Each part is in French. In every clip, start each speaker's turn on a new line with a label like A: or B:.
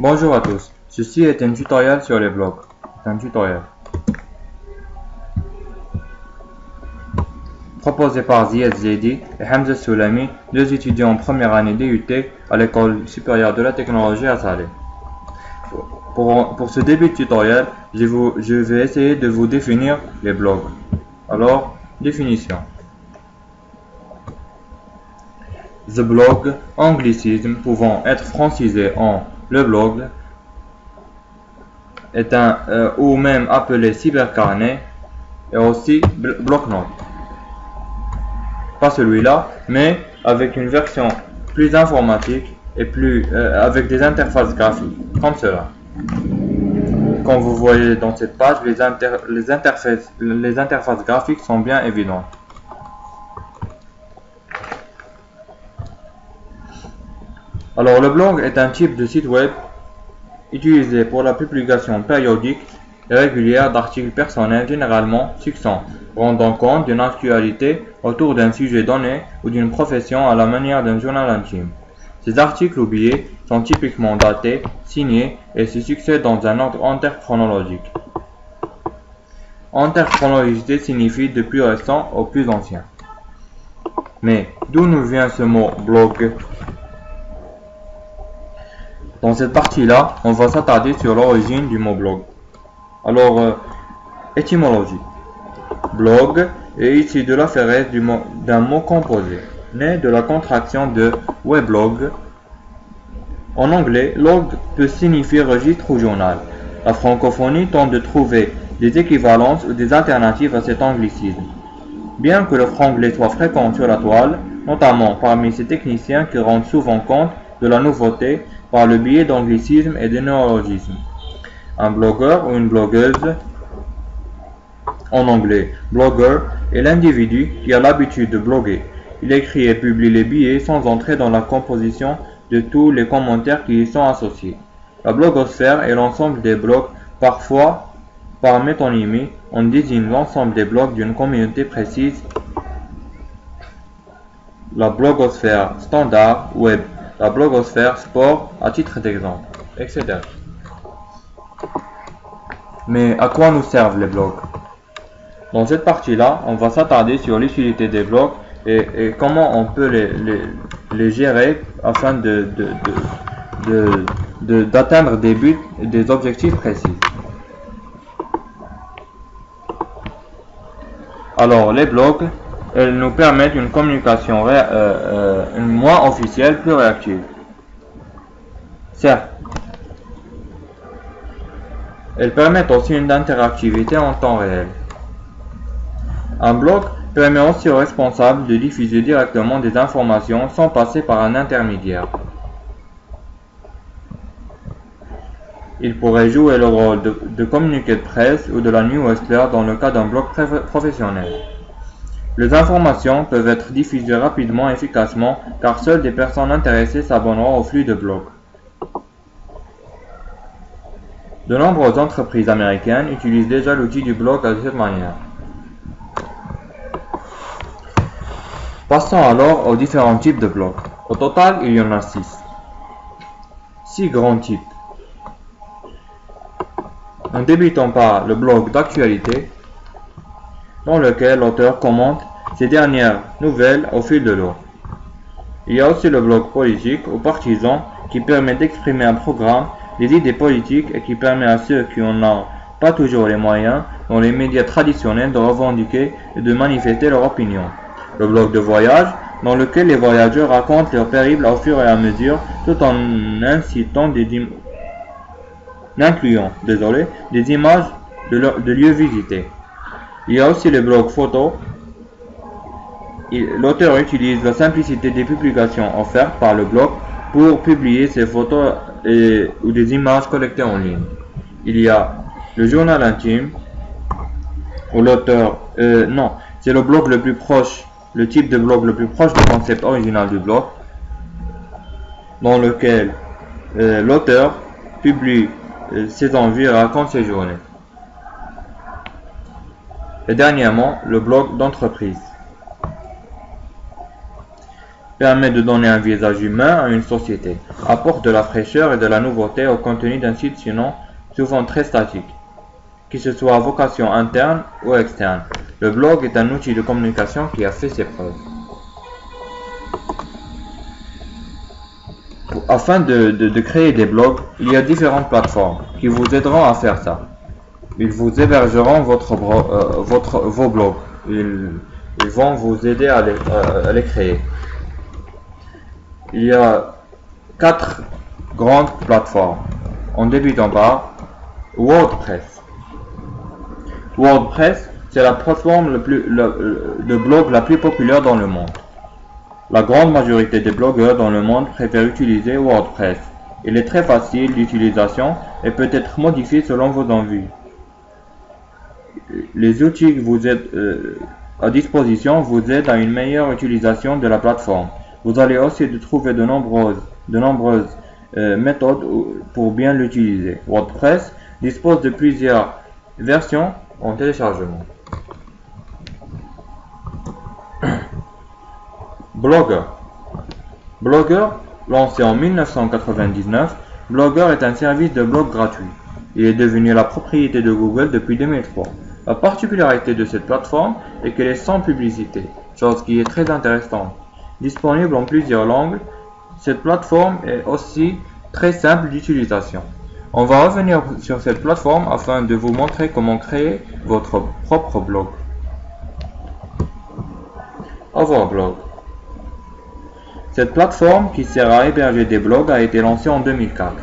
A: Bonjour à tous, ceci est un tutoriel sur les blogs. Proposé par Ziad Zaidi et Hamza Soulami, deux étudiants en première année DUT à l'école supérieure de la technologie à Salé. Pour ce début de tutoriel, je vais essayer de vous définir les blogs. Alors, définition. The blog, anglicisme pouvant être francisé en le blog, est ou même appelé cybercarnet et aussi bloc-notes. Pas celui-là, mais avec une version plus informatique et avec des interfaces graphiques, comme cela. Comme vous voyez dans cette page, les interfaces graphiques sont bien évidentes. Alors, le blog est un type de site web utilisé pour la publication périodique et régulière d'articles personnels généralement succincts, rendant compte d'une actualité autour d'un sujet donné ou d'une profession à la manière d'un journal intime. Ces articles ou billets sont typiquement datés, signés et se succèdent dans un ordre interchronologique. Interchronologité signifie de plus récent au plus ancien. Mais d'où nous vient ce mot blog ? Dans cette partie-là, on va s'attarder sur l'origine du mot blog. Alors, étymologie. Blog est issu de la phérèse d'un mot composé, né de la contraction de weblog. En anglais, log peut signifier registre ou journal. La francophonie tente de trouver des équivalences ou des alternatives à cet anglicisme. Bien que le franglais soit fréquent sur la toile, notamment parmi ces techniciens qui rendent souvent compte de la nouveauté par le biais d'anglicismes et de néologismes. Un blogueur ou une blogueuse, en anglais blogger, est l'individu qui a l'habitude de bloguer. Il écrit et publie les billets sans entrer dans la composition de tous les commentaires qui y sont associés. La blogosphère est l'ensemble des blogs, parfois par métonymie, on désigne l'ensemble des blogs d'une communauté précise. La blogosphère standard web, la blogosphère sport à titre d'exemple, etc. Mais à quoi nous servent les blogs? Dans cette partie-là, on va s'attarder sur l'utilité des blogs et comment on peut les gérer afin d'atteindre des buts et des objectifs précis. Alors, les blogs, elles nous permettent une communication moins officielle, plus réactive. Certes, elles permettent aussi une interactivité en temps réel. Un blog permet aussi aux responsables de diffuser directement des informations sans passer par un intermédiaire. Il pourrait jouer le rôle de communiqué de presse ou de la newsletter dans le cas d'un blog professionnel. Les informations peuvent être diffusées rapidement et efficacement car seules des personnes intéressées s'abonneront au flux de blogs. De nombreuses entreprises américaines utilisent déjà l'outil du blog de cette manière. Passons alors aux différents types de blogs. Au total, il y en a 6. 6 grands types. En débutant par le blog d'actualité, dans lequel l'auteur commente ses dernières nouvelles au fil de l'eau. Il y a aussi le blog politique ou partisan qui permet d'exprimer un programme, des idées politiques et qui permet à ceux qui n'en ont pas toujours les moyens dans les médias traditionnels de revendiquer et de manifester leur opinion. Le blog de voyage, dans lequel les voyageurs racontent leurs périples au fur et à mesure, tout en incluant des images de lieux visités. Il y a aussi le blog photo. L'auteur utilise la simplicité des publications offertes par le blog pour publier ses photos ou des images collectées en ligne. Il y a le journal intime, où l'auteur... c'est le blog le plus proche, le type de blog le plus proche du concept original du blog, dans lequel l'auteur publie ses envies et raconte ses journées. Et dernièrement, le blog d'entreprise. permet de donner un visage humain à une société, apporte de la fraîcheur et de la nouveauté au contenu d'un site sinon souvent très statique, qu'il se soit à vocation interne ou externe. Le blog est un outil de communication qui a fait ses preuves. Afin de créer des blogs, il y a différentes plateformes qui vous aideront à faire ça. Ils vous hébergeront vos blogs. Ils vont vous aider à les créer. Il y a 4 grandes plateformes. En débutant par WordPress. WordPress, c'est la plateforme de blog la plus populaire dans le monde. La grande majorité des blogueurs dans le monde préfèrent utiliser WordPress. Il est très facile d'utilisation et peut être modifié selon vos envies. Les outils que vous êtes à disposition vous aident à une meilleure utilisation de la plateforme. Vous allez aussi trouver de nombreuses méthodes pour bien l'utiliser. WordPress dispose de plusieurs versions en téléchargement. Blogger. Blogger, lancé en 1999, Blogger est un service de blog gratuit. Il est devenu la propriété de Google depuis 2003. La particularité de cette plateforme est qu'elle est sans publicité, chose qui est très intéressante. Disponible en plusieurs langues, cette plateforme est aussi très simple d'utilisation. On va revenir sur cette plateforme afin de vous montrer comment créer votre propre blog. Overblog. Cette plateforme qui sert à héberger des blogs a été lancée en 2004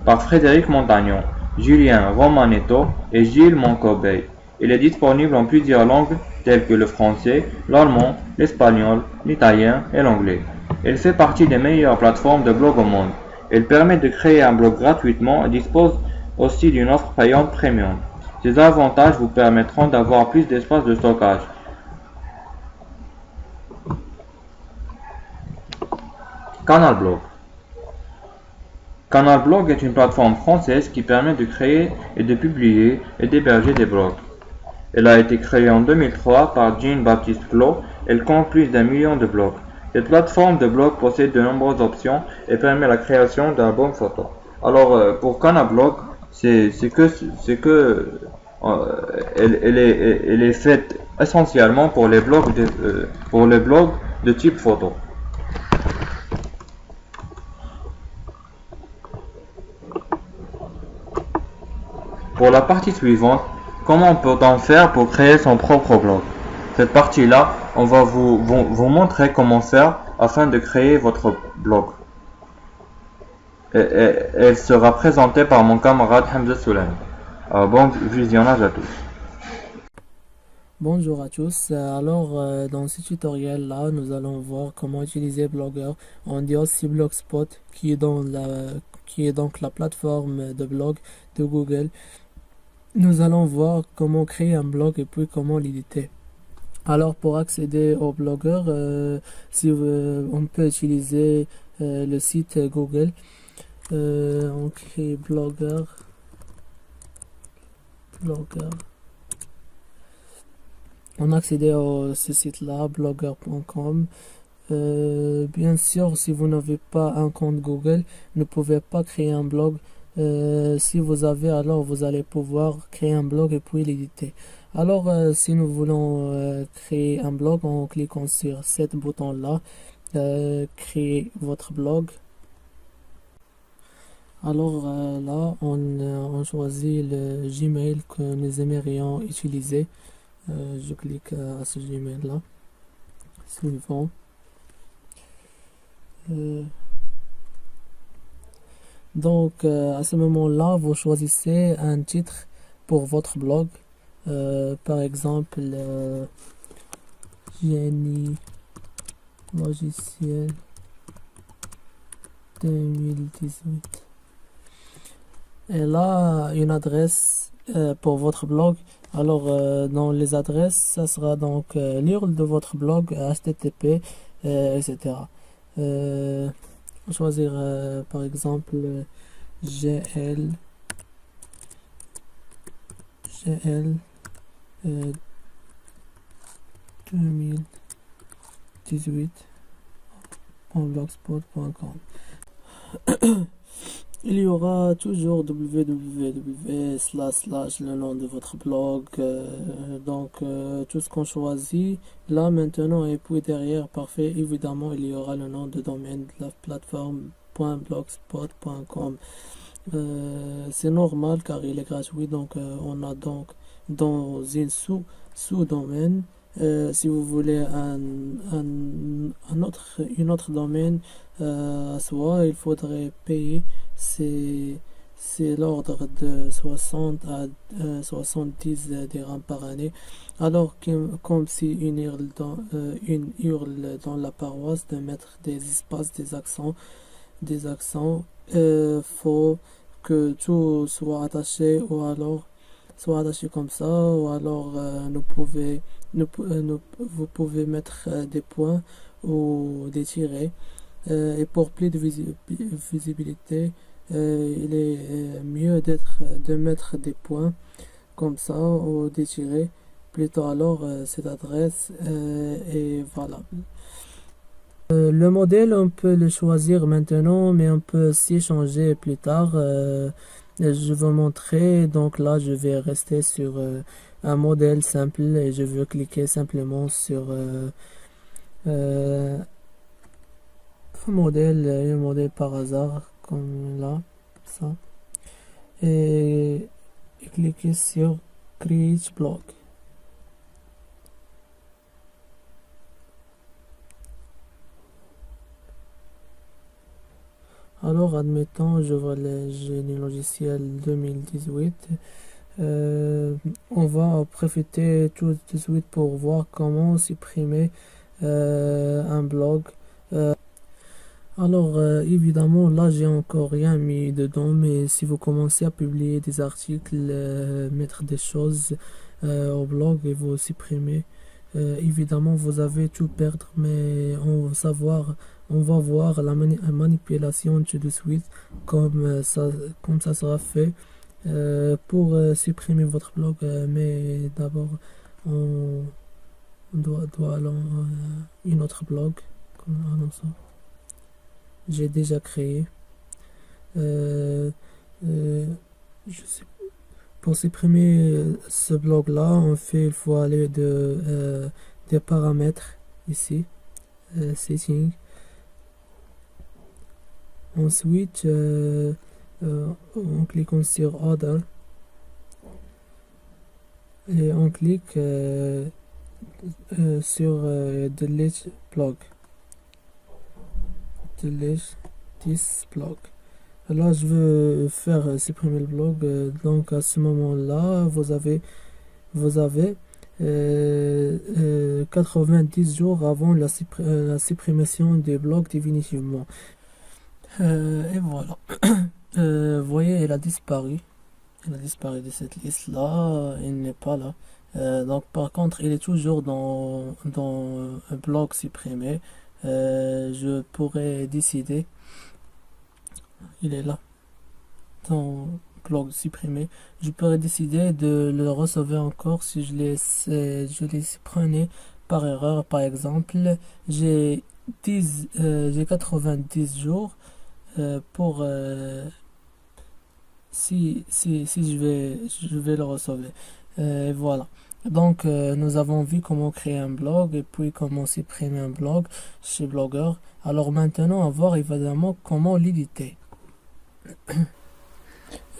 A: par Frédéric Montagnon, Julien Romanetto et Gilles Moncobeil. Il est disponible en plusieurs langues telles que le français, l'allemand, l'espagnol, l'italien et l'anglais. Elle fait partie des meilleures plateformes de blog au monde. Elle permet de créer un blog gratuitement et dispose aussi d'une offre payante premium. Ces avantages vous permettront d'avoir plus d'espace de stockage. Canalblog. Canalblog est une plateforme française qui permet de créer et de publier et d'héberger des blogs. Elle a été créée en 2003 par Jean-Baptiste Clos. Elle compte plus d'1 million de blogs. Cette plateforme de blog possède de nombreuses options et permet la création d'albums photos. Alors pour Canalblog, elle est faite essentiellement pour les blogs de type photo. Pour la partie suivante, comment peut-on faire pour créer son propre blog? Cette partie-là, on va vous montrer comment faire afin de créer votre blog. Elle sera présentée par mon camarade Hamza Soulem. Bon visionnage à tous.
B: Bonjour à tous, alors dans ce tutoriel là nous allons voir comment utiliser Blogger. On dit aussi Blogspot qui est donc la plateforme de blog de Google. Nous allons voir comment créer un blog et puis comment l'éditer. Alors pour accéder au Blogger, on peut utiliser le site Google. On crée Blogger. On accède à ce site-là, blogger.com. Bien sûr, si vous n'avez pas un compte Google, vous ne pouvez pas créer un blog. Si vous avez, alors vous allez pouvoir créer un blog et puis l'éditer. Alors, si nous voulons créer un blog, en cliquant sur ce bouton-là, créer votre blog. Alors là, on choisit le Gmail que nous aimerions utiliser. Je clique à ce Gmail là. Suivant. Donc à ce moment-là, vous choisissez un titre pour votre blog. Par exemple, Génie logiciel 2018. Et là, une adresse pour votre blog. Alors, dans les adresses, ça sera donc l'URL de votre blog, HTTP, etc. Choisir par exemple GL 2018. blogspot.com. Il y aura toujours www / le nom de votre blog. Tout ce qu'on choisit là maintenant, et puis derrière, parfait, évidemment, il y aura le nom de domaine de la plateforme .blogspot.com. C'est normal car il est gratuit, donc on a donc dans une sous-domaine. Si vous voulez une autre domaine à soi, il faudrait payer. C'est l'ordre de 60 à 70 dirhams par année. Alors comme si une hurle dans la paroisse de mettre des espaces, des accents, faut que tout soit attaché, ou alors soit attaché comme ça, ou alors vous pouvez mettre des points ou des tirets. Et pour plus de visibilité, il est mieux de mettre des points comme ça ou des tirets plutôt, alors cette adresse, et voilà. Le modèle, on peut le choisir maintenant, mais on peut aussi changer plus tard. Je vais montrer, donc là je vais rester sur un modèle simple et je veux cliquer simplement sur un modèle par hasard, comme là, ça, et cliquer sur Create Blog. Alors, admettons, je génie logiciel 2018. On va profiter tout de suite pour voir comment supprimer un blog. Alors, évidemment, là, j'ai encore rien mis dedans, mais si vous commencez à publier des articles, mettre des choses au blog et vous supprimez, évidemment, vous avez tout perdre, mais on va voir la manipulation tout de suite, comme ça sera fait pour supprimer votre blog. Mais d'abord, on doit aller une autre blog, comme ça. J'ai déjà créé. Je sais, pour supprimer ce blog là, il faut aller des paramètres ici, setting. Ensuite, on clique sur Other et on clique sur Delete Blog. Delete this blog. Là, je veux faire supprimer le blog. Donc, à ce moment-là, vous avez 90 jours avant la suppression des blogs définitivement. Et voilà. Vous voyez, elle a disparu. Elle a disparu de cette liste-là. Elle n'est pas là. Donc, par contre, il est toujours dans un blog supprimé. Je pourrais décider. Il est là. Dans blog supprimé. Je pourrais décider de le recevoir encore si je les prenais par erreur. Par exemple, j'ai 90 jours pour si je vais le recevoir. Voilà. Donc nous avons vu comment créer un blog et puis comment supprimer un blog chez Blogueur. Alors maintenant, on va voir évidemment comment l'éditer.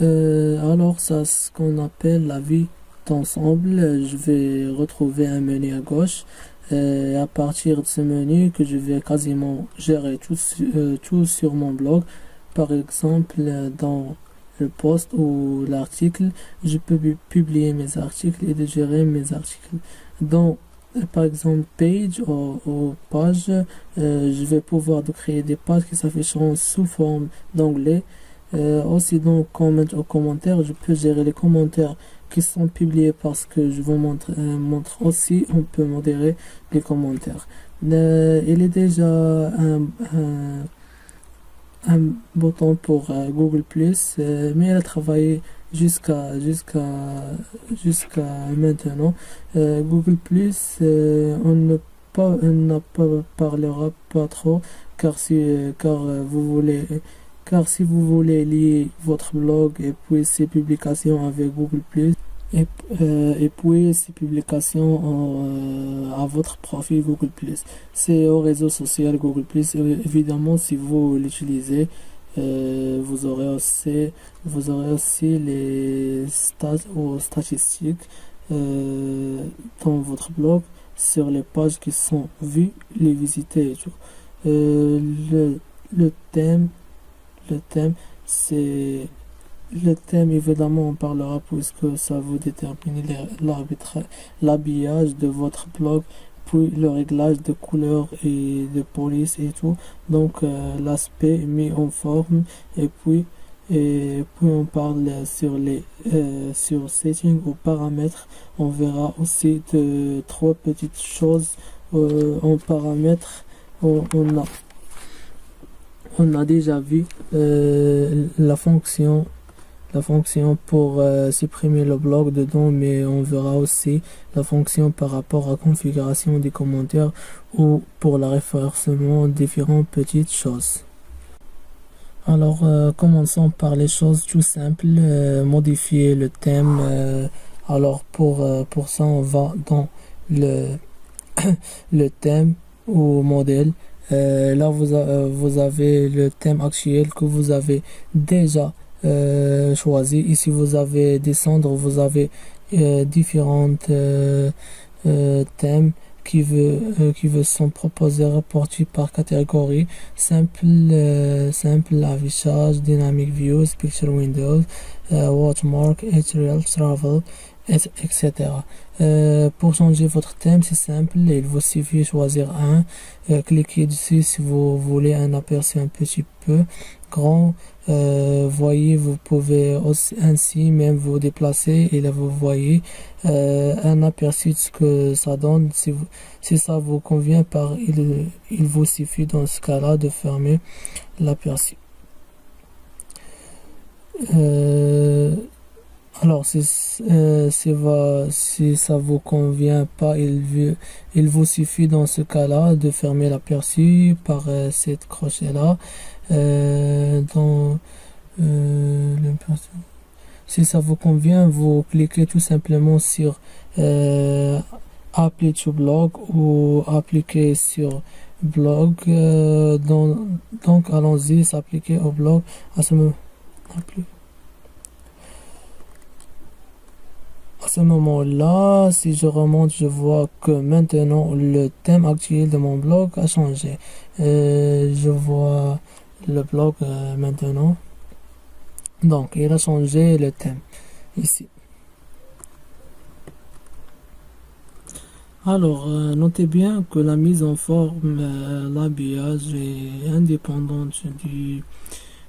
B: Alors ça, ce qu'on appelle la vue d'ensemble. Je vais retrouver un menu à gauche. À partir de ce menu que je vais quasiment gérer tout sur mon blog. Par exemple, dans le post ou l'article, je peux publier mes articles et de gérer mes articles. Donc, par exemple, page ou page, je vais pouvoir créer des pages qui s'afficheront sous forme d'onglet. Aussi, dans comment ou commentaires, je peux gérer les commentaires qui sont publiés parce que je vous montre aussi, on peut modérer les commentaires. Il est déjà un bouton pour Google+, mais elle a travaillé jusqu'à maintenant. Google+, on ne parlera pas trop, car si vous voulez lier votre blog et puis ses publications avec Google+, et puis ces publications à votre profil Google+. C'est au réseau social Google+. Évidemment, si vous l'utilisez, vous aurez aussi les stats ou statistiques dans votre blog sur les pages qui sont vues, les visitées et tout. Le thème, c'est le thème, évidemment, on parlera puisque ça vous détermine l'habillage de votre blog, puis le réglage de couleurs et de police et tout. Donc, l'aspect mis en forme et puis on parle sur setting ou paramètres. On verra aussi trois petites choses en paramètres. On a déjà vu la fonction pour supprimer le blog dedans, mais on verra aussi la fonction par rapport à la configuration des commentaires ou pour le référencement, différentes petites choses. Alors, commençons par les choses tout simples, modifier le thème. Alors, pour ça, on va dans le thème ou modèle. Là, vous avez le thème actuel que vous avez déjà choisi. Ici, vous avez descendre, vous avez différentes thèmes qui sont proposés, rapportés par catégorie: simple affichage, dynamic views, picture windows, watermark, editorial, travel, etc. Pour changer votre thème, c'est simple, il vous suffit de choisir un, cliquez dessus si vous voulez un aperçu un petit peu grand. Voyez, vous pouvez aussi ainsi même vous déplacer et là vous voyez un aperçu de ce que ça donne. Si ça vous convient, il vous suffit dans ce cas-là de fermer l'aperçu. Alors si ça vous convient pas, il vous suffit dans ce cas-là de fermer l'aperçu par cette crochet-là. Si ça vous convient, vous cliquez tout simplement sur Apply to blog ou appliquer sur blog. Donc allons-y, s'appliquer au blog à ce moment-là. Si je remonte, je vois que maintenant le thème actuel de mon blog a changé. Je vois le blog maintenant. Donc il a changé le thème ici. Alors notez bien que la mise en forme, l'habillage est indépendante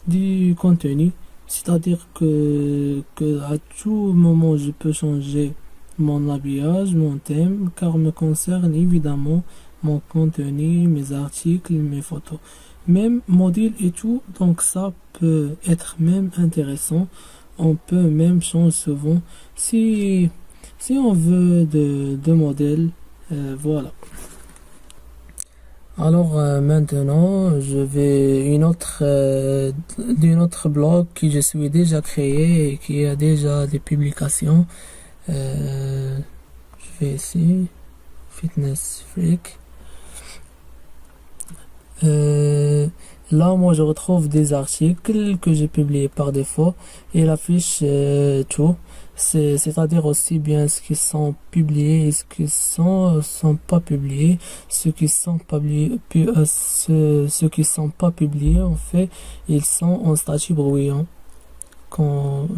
B: du contenu. C'est-à-dire que à tout moment je peux changer mon habillage, mon thème, car me concerne évidemment mon contenu, mes articles, mes photos, même modèle et tout. Donc ça peut être même intéressant. On peut même changer souvent si on veut de modèles. Voilà. Alors maintenant, je vais d'une autre blog que je suis déjà créé et qui a déjà des publications. Je vais ici, Fitness Freak. Là, moi, je retrouve des articles que j'ai publiés par défaut et il affiche tout. C'est-à-dire aussi bien ce qui sont publiés et ce qui sont pas publiés. Ceux qui sont pas publiés, en fait, ils sont en statut bruyant qu'on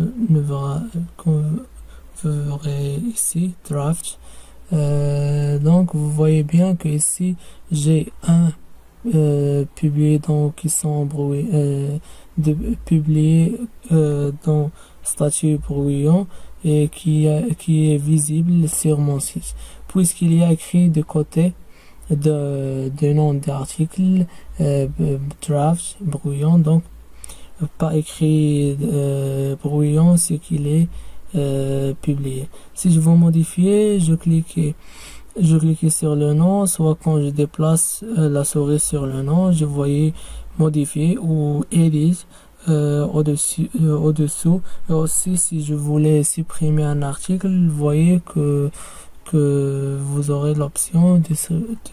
B: verrait ici, draft. Donc vous voyez bien que ici j'ai un publié, donc qui sont publiés dans statut bruyant et qui est visible sur mon site, puisqu'il y a écrit de côté de nom d'article draft brouillon, donc pas écrit brouillon, ce qu'il est publié. Si je veux modifier, je clique je cliquais sur le nom, soit quand je déplace la souris sur le nom, je voyais modifier ou edit au-dessous. Et aussi, si je voulais supprimer un article, vous voyez que vous aurez l'option de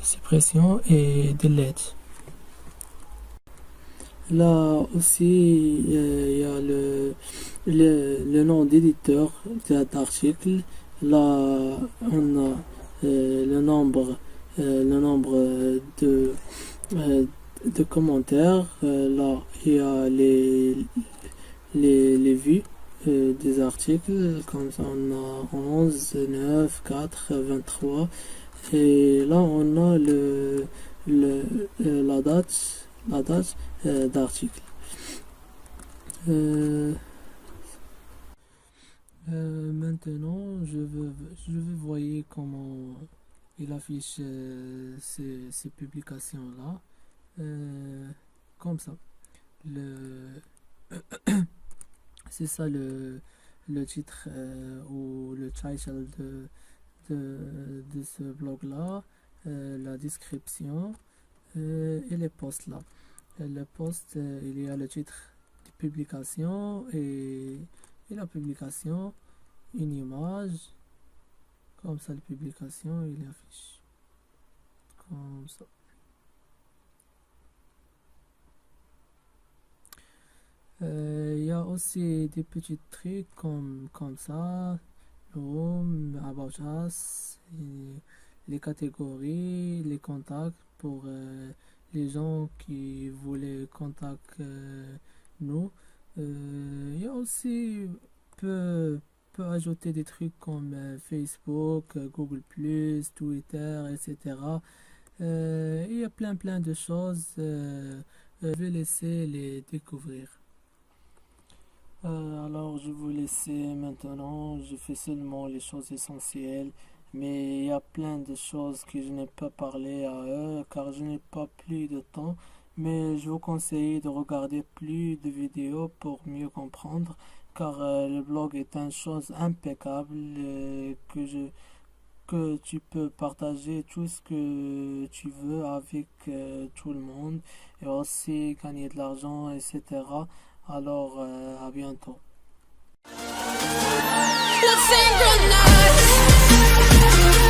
B: suppression et delete. Là aussi, il y a le nom d'éditeur d'article. Là, on a le nombre de commentaires. Là, il y a les vues des articles. Comme ça, on a 11, 9, 4, 23. Et là, on a la date d'article. Maintenant, je veux voir comment il affiche ces publications-là. Comme ça. C'est ça le titre ou le title de ce blog-là, la description et les posts là. Le post, il y a le titre de publication et la publication, une image, comme ça la publication, il affiche comme ça. Il y a aussi des petits trucs comme ça, Home, About Us, les catégories, les contacts pour les gens qui voulaient contacter nous. Il y a aussi peut ajouter des trucs comme Facebook, Google+, Twitter, etc. Il y a plein de choses. Je vais laisser les découvrir. Alors je vous laisse maintenant. Je fais seulement les choses essentielles. Mais il y a plein de choses que je n'ai pas parlé à eux car je n'ai pas plus de temps. Mais je vous conseille de regarder plus de vidéos pour mieux comprendre car le blog est une chose impeccable que tu peux partager tout ce que tu veux avec tout le monde et aussi gagner de l'argent, etc. Alors, à bientôt.
C: Let's synchronize.